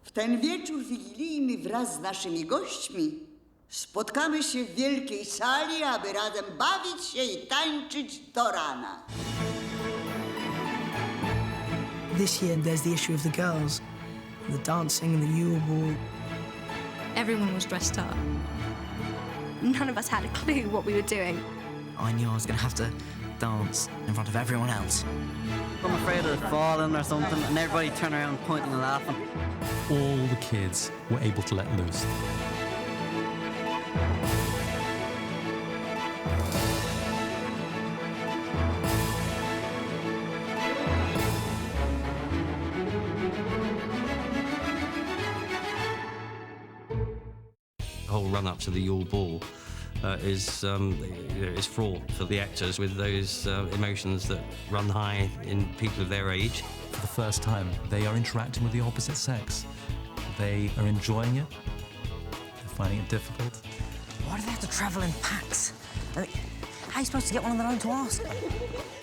W ten wieczór wigilijny wraz z naszymi gośćmi spotkamy się w wielkiej sali, aby razem bawić się i tańczyć do rana. This year there's the issue of the girls, the dancing and the Yule Ball. Everyone was dressed up. None of us had a clue what we were doing. I knew I was going to have to dance in front of everyone else. I'm afraid of falling or something, and everybody turned around pointing and laughing. All the kids were able to let loose. The whole run-up to the Yule Ball is fraught for the actors with those emotions that run high in people of their age. For the first time, they are interacting with the opposite sex. They are enjoying it. They're finding it difficult. Why do they have to travel in packs? I mean, how are you supposed to get one on their own to ask?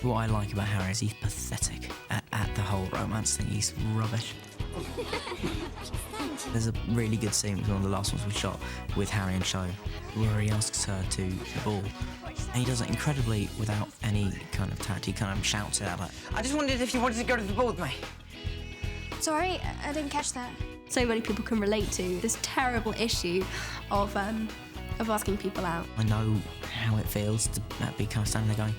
What I like about Harry is he's pathetic at the whole romance thing. He's rubbish. There's a really good scene, one of the last ones we shot, with Harry and Cho, where he asks her to the ball. And he does it incredibly without any kind of tact. He kind of shouts it out like, I just wondered if you wanted to go to the ball with me. Sorry, I didn't catch that. So many people can relate to this terrible issue of asking people out. I know how it feels to be kind of standing there going,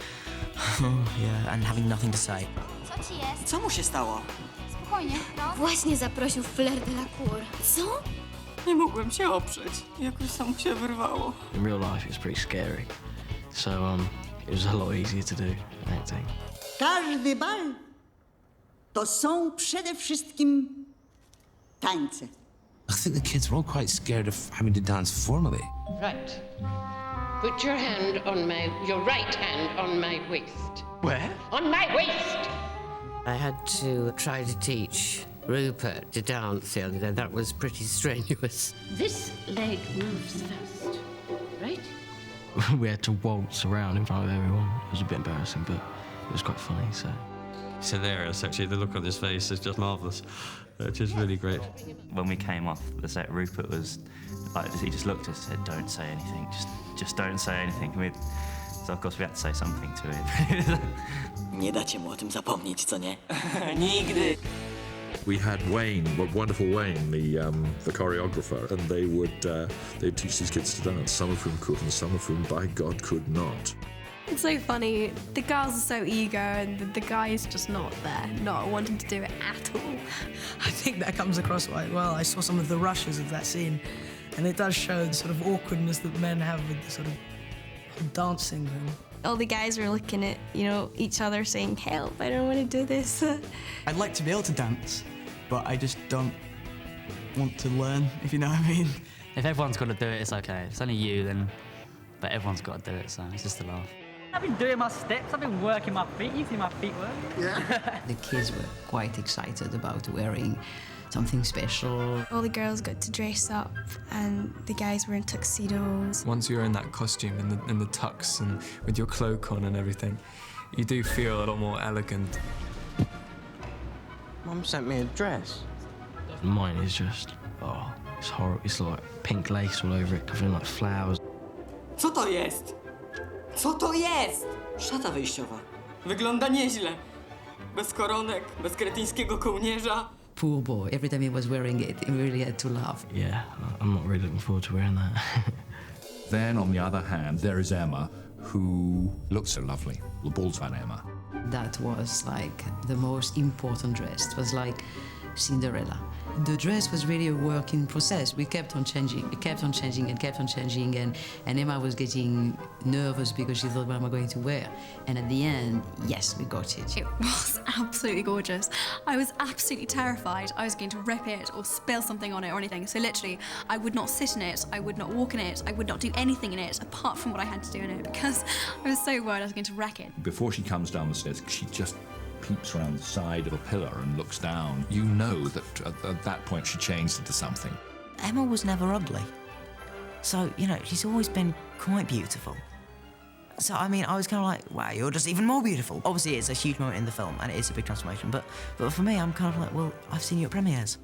oh, yeah, and having nothing to say. Co ci jest? Co mu się stało? Spokojnie, no. Właśnie zaprosił flair de la cour. Co? Nie mogłem się oprzeć. Jakoś samo się wyrwało. In real life, it's pretty scary. So, it was a lot easier to do acting. Każdy bal to są przede wszystkim tańce. I think the kids were all quite scared of having to dance formally. Right. Put your right hand on my waist. Where? On my waist! I had to try to teach Rupert to dance the other day. That was pretty strenuous. This leg moves first, right? We had to waltz around in front of everyone. It was a bit embarrassing, but it was quite funny, so. It's hilarious, actually. The look on his face is just marvellous. It is really great. When we came off the set, Rupert was like, he just looked at us and said, don't say anything, just don't say anything. So of course we had to say something to him. Nie dacie mu o tym zapomnieć, co nie? Nigdy! We had Wayne, wonderful Wayne, the choreographer, and they'd teach these kids to dance, some of whom could and some of whom, by God, could not. It's so funny. The girls are so eager and the guy is just not there, not wanting to do it at all. I think that comes across quite well. I saw some of the rushes of that scene, and it does show the sort of awkwardness that men have with the sort of dancing thing. All the guys were looking at, each other saying, help, I don't want to do this. I'd like to be able to dance, but I just don't want to learn, if you know what I mean. If everyone's got to do it, it's okay. If it's only you, then... But everyone's got to do it, so it's just a laugh. I've been doing my steps, I've been working my feet. You see my feet work? Yeah. The kids were quite excited about wearing something special. All the girls got to dress up and the guys were in tuxedos. Once you're in that costume and the tux and with your cloak on and everything, you do feel a lot more elegant. Mum sent me a dress. Mine is just, it's horrible. It's like pink lace all over it, covered in like flowers. Co to jest? Co to jest? Szata wyjściowa. Wygląda nieźle. Bez koronek, bez kretyńskiego kołnierza. Poor boy. Every time he was wearing it, he really had to laugh. Yeah, I'm not really looking forward to wearing that. Then, on the other hand, there is Emma, who looks so lovely. The ball's van Emma. That was like the most important dress. It was like Cinderella. The dress was really a work in process. We kept on changing, it kept on changing and kept on changing, and Emma was getting nervous because she thought, what am I going to wear? And at the end, yes, we got it. It was absolutely gorgeous. I was absolutely terrified I was going to rip it or spill something on it or anything. So literally, I would not sit in it, I would not walk in it, I would not do anything in it apart from what I had to do in it because I was so worried I was going to wreck it. Before she comes down the stairs, she just peeps around the side of a pillar and looks down. You know that at that point she changed into something. Emma was never ugly. So, she's always been quite beautiful. So, I mean, I was kind of like, wow, you're just even more beautiful. Obviously, it's a huge moment in the film and it is a big transformation, but for me, I'm kind of like, well, I've seen you at premieres.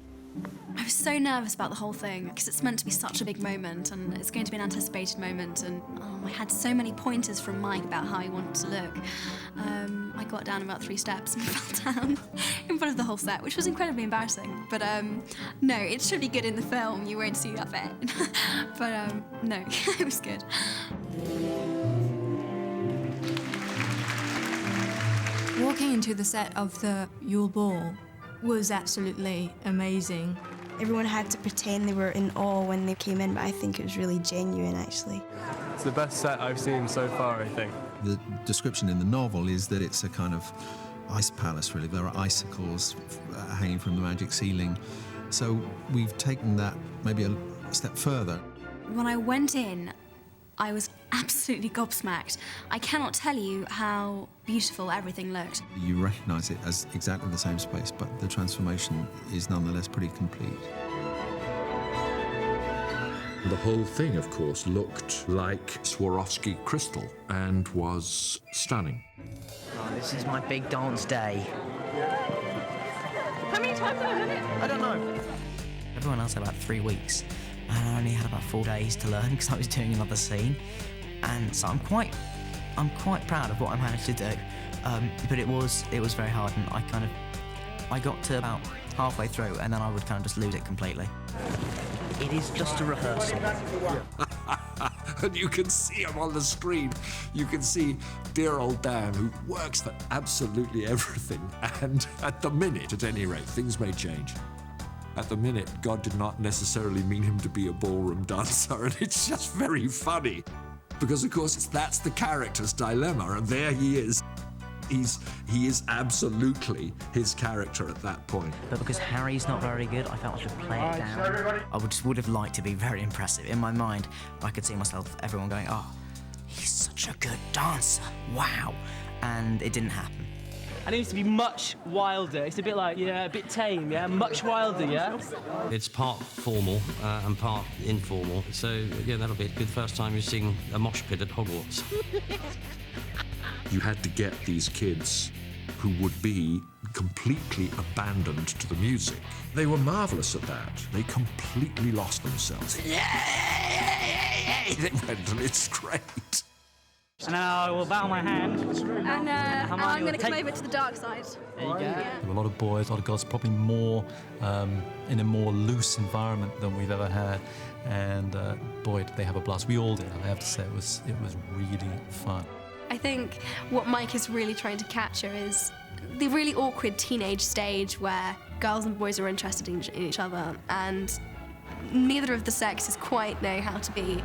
I was so nervous about the whole thing because it's meant to be such a big moment and it's going to be an anticipated moment, and I had so many pointers from Mike about how he wanted to look. I got down about 3 steps and fell down in front of the whole set, which was incredibly embarrassing. But no, it should be good in the film. You won't see that bit. But no, it was good. Walking into the set of the Yule Ball was absolutely amazing. Everyone had to pretend they were in awe when they came in, but I think it was really genuine, actually. It's the best set I've seen so far, I think. The description in the novel is that it's a kind of ice palace, really. There are icicles hanging from the magic ceiling. So we've taken that maybe a step further. When I went in, I was absolutely gobsmacked. I cannot tell you how beautiful everything looked. You recognise it as exactly the same space, but the transformation is nonetheless pretty complete. The whole thing, of course, looked like Swarovski crystal and was stunning. Oh, this is my big dance day. How many times have I done it? I don't know. Everyone else had about 3 weeks, and I only had about 4 days to learn because I was doing another scene. And so I'm quite proud of what I managed to do. But it was very hard, and I got to about halfway through, and then I would kind of just lose it completely. It is just a rehearsal. And you can see him on the screen. You can see dear old Dan, who works for absolutely everything. And at the minute, at any rate, things may change. At the minute, God did not necessarily mean him to be a ballroom dancer, and it's just very funny. Because, of course, that's the character's dilemma, and there he is. He is absolutely his character at that point. But because Harry's not very good, I felt I should play it down. I would have liked to be very impressive. In my mind, I could see myself, everyone going, oh, he's such a good dancer, wow. And it didn't happen. And it needs to be much wilder. It's a bit like, yeah, a bit tame, yeah? Much wilder, yeah? It's part formal and part informal. So, yeah, that'll be a good first time you've seen a mosh pit at Hogwarts. You had to get these kids who would be completely abandoned to the music. They were marvellous at that. They completely lost themselves. They went, and it's great. And now I will bow my hand. And I'm going to come over to the dark side. There you go. Yeah. There were a lot of boys, a lot of girls, probably more in a more loose environment than we've ever had. And boy, did they have a blast. We all did. I have to say, it was really fun. I think what Mike is really trying to capture is the really awkward teenage stage where girls and boys are interested in each other, and neither of the sexes quite know how to be.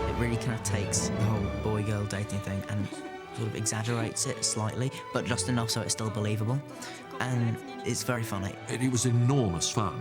It really kind of takes the whole boy-girl dating thing and sort of exaggerates it slightly, but just enough so it's still believable. And it's very funny. It was enormous fun.